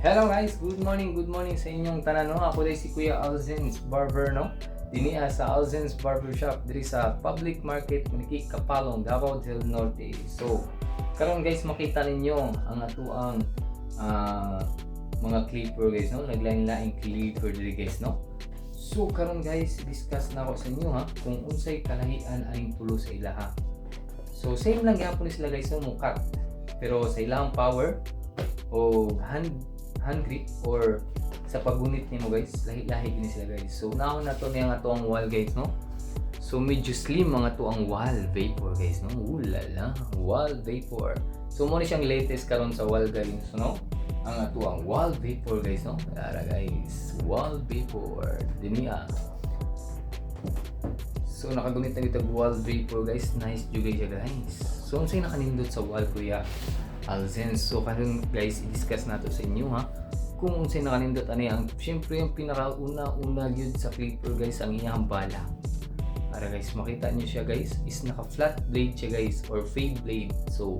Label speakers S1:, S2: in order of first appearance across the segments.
S1: Hello guys, good morning sa inyong tanan no. Ako day si Kuya Alzen's Barber no. Dinhi sa Alzen's Barbershop diri sa Public Market Maniki Kapalong, Davao del Norte. So, karon guys makita ninyo ang atuang mga clipper guys no. Naglain-laing clipper diri guys no. So karon guys, discuss na ako sa inyo ha kung unsay kalahian aning tulo sa ilaha. So same lang gyapon sila guys no, mukat. Pero sa ilang power o hand grip or sa paggunit nimo guys, lahi-lahi gini sila guys. So naon na to niya nga to ang wall guys no. So medyo slim mga to ang wall vapor guys no. Ulala, wall vapor. So mo ni siyang latest karon sa wall guys no. Ang ato ang wall vapor guys no. Tara guys, wall vapor dinhiya. So nakagunit na dito wall vapor guys. Nice jud siya guys. So unsay nakanindot sa wall Kuya Alzen's. So karon guys, i-discuss nato sa inyo ha kung unsay nakanindot ani ang syempre yung pinakauna gyud sa clipper guys ang iyang bala. Para guys makita niyo siya guys is naka flat blade siya guys or fade blade. So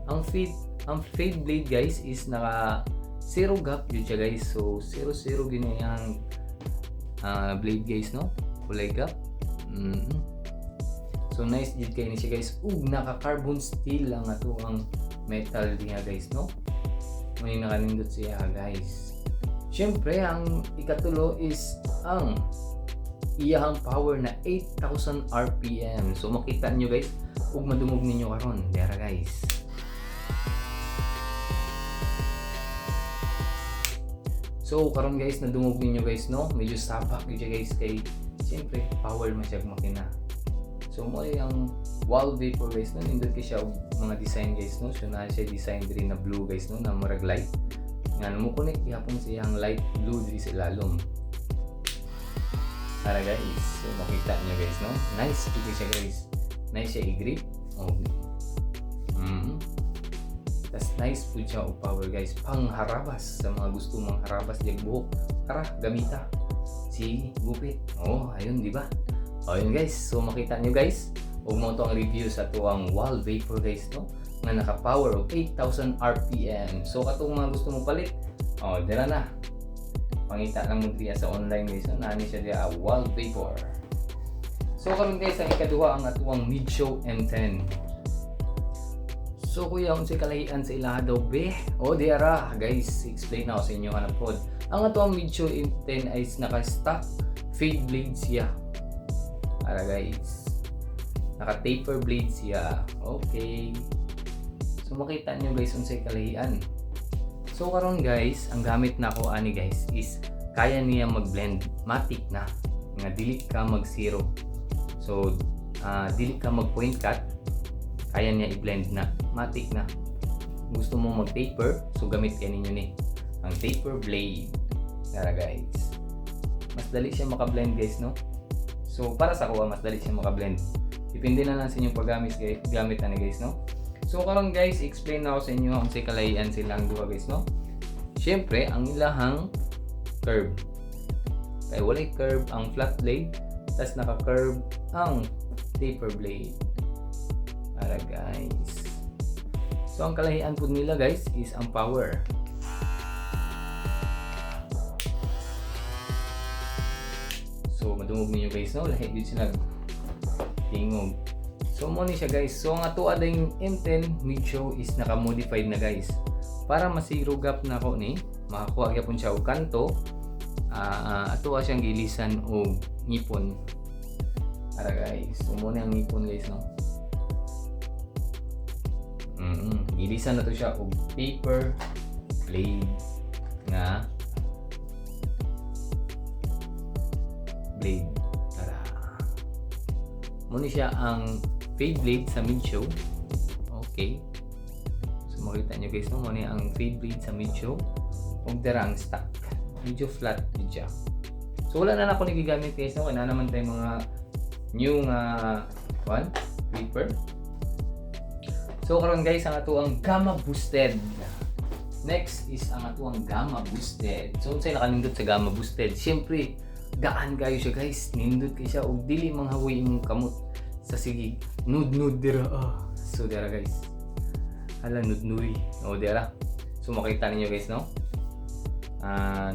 S1: ang fade blade guys is naka zero gap yun siya guys. So 0 gini ang blade guys no, kulay gap. So nice jud kay ni siya guys. Ug naka carbon steel lang ato ang metal niya guys no. May nakanindot siya guys. Syempre ang ikatulo is ang iyang power na 8,000 RPM. So makita niyo guys ug madumog ninyo karon dera guys. So karon guys nadungog ninyo guys no, medyo sabak gyud guys kay syempre power man siya makina. So mo yung wall vapor guys no, nindot kay siya mga design guys no. So na siya design diri na blue guys no, na murag light. Nga mo connect gyapon siyang light blue diri sa ilalom. Para guys, so makita niyo guys no. Nice dito siya guys. Nice siya i-grip. Oh. Tas nice po siya og power guys. Pangharabas sa mga gusto mang harabas yung buhok. Tara, gamita. Si gupit. Oh, ayun di ba? Ayun guys. So makita niyo guys, ug mo to ang review sa tuwang wall vapor guys no, nga naka-power og 8,000 RPM. So katong mga gusto mo palit, oh, dira na. Pangita lang mo diya sa online guys no, nani siya diya wall vapor. So karon guys ang ikaduha ang atuang Midshow M10. So kuya unsay kalahian sa ilaha daw be? O diara guys, explain na ako sa inyo kanang pod. Ang atuang Midshow M10 ay naka-stock fade blade siya. Para guys, naka-taper blade siya. Okay. So makita nyo guys unsay kalahian. So karon guys, ang gamit nako ani guys is kaya niya mag-blend matic na. Nga dili ka mag-zero. So dili ka mag-point cut. Kaya niya i-blend na matic na. Gusto mo mag-taper, so gamit kayo ninyo ni ang taper blade. Tara guys. Mas dali siya maka-blend guys no. So para sa kuha mas dali siya maka-blend. Depende na lang sa inyong paggamit gamit ani guys no. So karon guys, explain na ako sa inyo ang kalahian silang duha guys no. Syempre ang ilahang curve. Kay walay curve ang flat blade, tas naka-curve ang taper blade. Para guys. So ang kalahian po nila guys is ang power. So madungog niyo guys no, lahi gyud sila tingog. So mo ni siya guys. So ang ato ading M10 Midshow is naka-modified na guys. Para masiro gap na ko ni, makakuha gyapon siya og kanto. Ato siyang gilisan og ngipon. Para guys. So mo ni ang ngipon guys no. Gilisan na to siya og taper blade nga blade. Tara. Mo ni siya ang fade blade sa Midshow. Okay. So makita nyo guys no, mo ni ang fade blade sa Midshow. Ug dara ang stock. Medyo flat din siya. So wala na ako nagigamit guys no, kana naman tay mga new nga clipper. So karon guys ang ato ang Gamma Boosted. Next is ang ato ang Gamma Boosted. So unsay nakanindot sa Gamma Boosted? Syempre gaan kayo siya guys, nindot kay siya og dili manghawi imong kamot sa sige nud dira. So dira guys, hala nudnuy o dira. So makita ninyo guys no,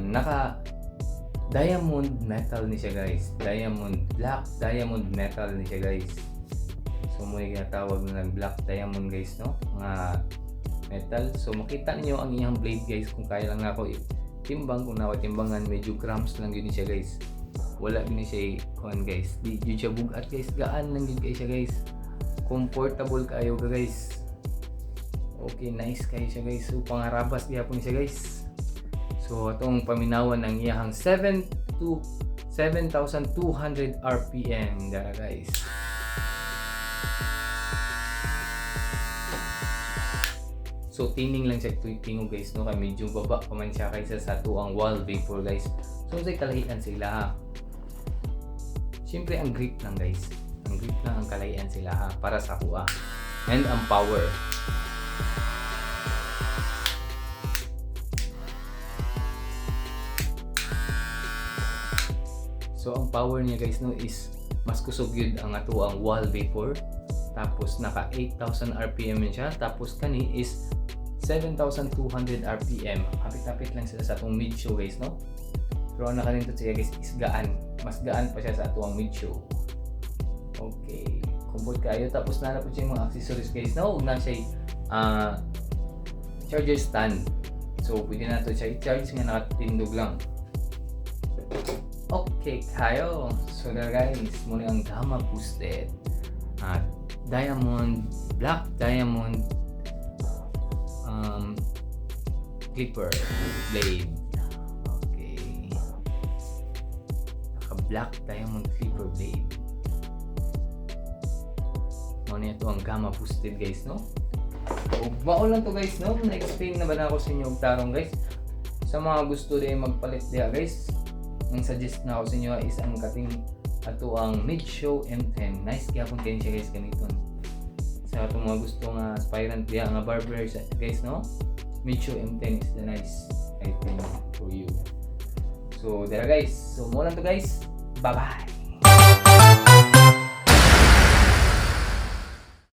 S1: Naka diamond metal ni siya guys. Black diamond metal ni siya guys. So mo yung tawag na black diamond guys, no? Mga metal. So makita niyo ang iyang blade guys kung kaya lang ako timbang, kung timbangan medyo grams lang yun siya guys. Wala gini siya kuan guys. Di yun siya bugat guys. Gaan lang yun guys siya guys. Comfortable kayo guys. Okay, nice kayo siya guys. So pangarabas gyapon siya guys. So atong paminawan ng iyang 7,200 RPM dara guys. So tining lang siya tingog guys, no, kay medyo baba pa man siya kaysa sa tuang wall vapor guys. So say kalahian sila. Siyempre ang grip lang guys. Ang grip lang ang kalahian sila para sa kuha. And ang power. So ang power niya guys, no, is mas kusog yun ang ato ang wall vapor. Tapos naka 8,000 RPM yun siya. Tapos kani is 7,200 RPM. Kapit-kapit lang sila sa atong mid show guys, no? Pero ang nakalintot siya guys is gaan. Mas gaan pa siya sa atong mid show. Okay. Kumpot kayo. Tapos na po siya yung mga accessories guys, no? Huwag na siya charger stand. So pwede na ito siya i-charge nga nakatindog lang. Okay kayo. So there guys, muna ang gamma boosted. Diamond, black diamond clipper blade. Okay. Black diamond clipper blade. Muna ito ang gamma boosted guys, no? So, baon lang to guys, no? Na-explain na ba na ako sa inyo og tarong guys? Sa mga gusto din magpalit diha guys, ang suggest na ako sa inyo is ang kating ato ang Midshow M10. Nice gyapon kayo siya guys kaniton. Sa ato mga gusto nga aspirant diha nga barber guys, no? Midshow M10 is the nice item for you. So there guys. So mo lang to guys. Bye bye.